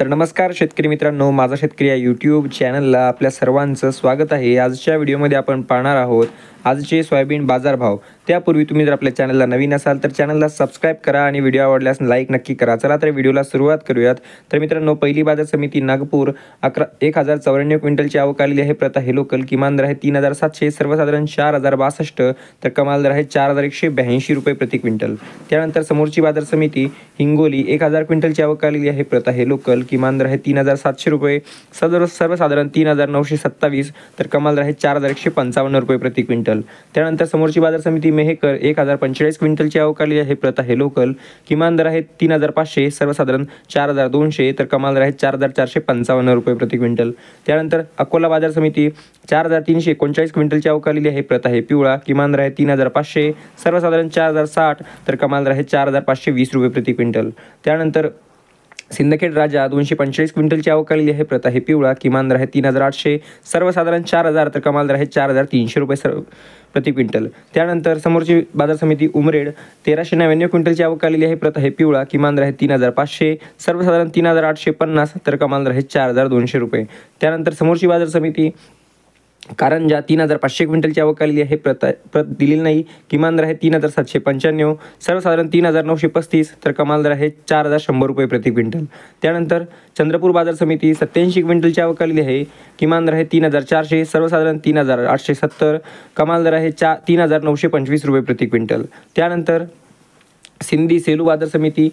तर नमस्कार शेतकरी मित्रांनो, माझा शेतकरी या यूट्यूब चॅनलला आपल्या सर्वांचं स्वागत आहे। आजच्या व्हिडिओमध्ये आपण पाहणार आहोत आजचे सोयाबीन बाजारभाव। त्यापूर्वी तुम्ही जर आपल्या चॅनलला नवीन असाल तर चॅनलला सबस्क्राइब करा आणि व्हिडिओ आवडल्यास लाईक नक्की करा। चला तर व्हिडिओला सुरुवात करूयात। तर मित्रांनो, पहिली बाजार समिती नागपूर 1094 क्विंटलची आवक आलेली आहे। प्रत आहे लोकल किमान दर आहे 3700, सर्वसाधारण 4062, तर कमाल दर आहे 4182 रुपये प्रति क्विंटल। त्यानंतर समोरची बाजार समिती हिंगोली 1000 क्विंटलची आवक आलेली आहे। प्रत आहे लोकल किमान दर आहे 3700 रुपये, सर्वसाधारण 3927, तर कमाल दर आहे 4155 रुपये प्रति क्विंटल। त्यानंतर समोरची बाजार समिती मेहकर 1045 क्विंटलची आवक आलेली आहे। प्रत आहे लोकल किमान दर आहे 3500, सर्वसाधारण 4200, तर कमाल दर आहे 4455 रुपये प्रति क्विंटल। त्यानंतर अकोला बाजार समिती 4339 क्विंटलची आवक आलेली आहे। प्रत आहे पिवळा किमान दर आहे 3500, सर्वसाधारण 4060, तर कमाल दर आहे 4520 रुपये प्रति क्विंटल। त्यानंतर सिंदखेड राजा 245 क्विंटलची आवक आलेली आहे। प्रत आहे पिवळा किमान दर आहे 3800, सर्वसाधारण 4000, तर कमाल दर आहे 4300 रुपये प्रति क्विंटल। त्यानंतर समोरची बाजार समिती उमरेड 1399 क्विंटलची आवक आलेली आहे। प्रत आहे पिवळा किमान दर आहे 3500, सर्वसाधारण 3850, तर कमाल दर आहे 4200 रुपये। त्यानंतर समोरची बाजार समिती कारंजा 3500 क्विंटलची आवक आलेली आहे। प्रत दिलेली नाही, किमान दर आहे 3795, सर्वसाधारण 3935, तर कमाल दर आहे 4100 रुपये प्रति क्विंटल। त्यानंतर चंद्रपूर बाजार समिती 87 क्विंटलची आवक आलेली आहे। किमान दर आहे 3400, सर्वसाधारण 3870, कमाल दर आहे 3925 रुपये प्रति क्विंटल। त्यानंतर सिंधी सेलू बाजार समिती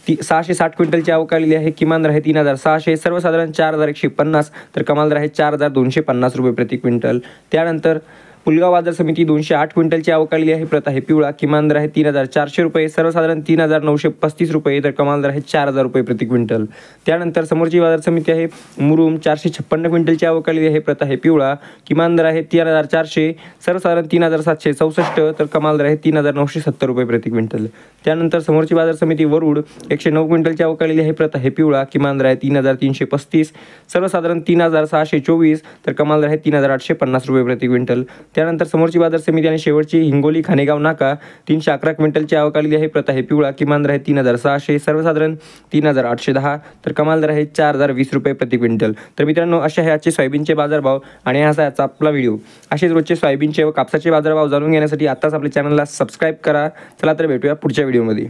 660 क्विंटलची आवक आलेली आहे। किमान दर आहे 3600, सर्वसाधारण 4150, तर कमाल दर आहे 4250 रुपये प्रति क्विंटल। त्यानंतर पुलगाव बाजार समिती 208 क्विंटलची आवक आलेली आहे। प्रत आहे पिवळा किमान दर आहे 3400 रुपये, सर्वसाधारण 3935 रुपये, तर कमाल दर आहे 4000 रुपये प्रति क्विंटल। त्यानंतर समोरची बाजार समिती आहे मुरुम 456 क्विंटलची आवक आलेली आहे। प्रत आहे पिवळा किमान दर आहे 3400, सर्वसाधारण 3764, तर कमाल दर आहे 3970 रुपये प्रति क्विंटल। त्यानंतर समोरची बाजार समिती वरुड 109 क्विंटलची आवक आलेली आहे। प्रत आहे पिवळा किमान दर आहे 3335, सर्वसाधारण 3624, तर कमाल दर आहे 3850 रुपये प्रति क्विंटल। त्यानंतर समोरची बाजार समिती आणि शेवटची हिंगोली खानेगाव नाका 311 क्विंटलची आवक आलेली आहे। प्रत आहे पिवळा किमान दर आहे 3600, सर्वसाधारण 3810, तर कमाल दर आहे 4020 रुपये प्रति क्विंटल। तर मित्रांनो, असे आहे आजचे सोयाबीनचे बाजारभाव आणि हा असा आपला व्हिडिओ। असेच रोजचे सोयाबीनचे व कापसाचे बाजारभाव जाणून घेण्यासाठी आताच आपल्या चॅनलला सबस्क्राइब करा। चला तर भेटूया पुढच्या व्हिडिओमध्ये।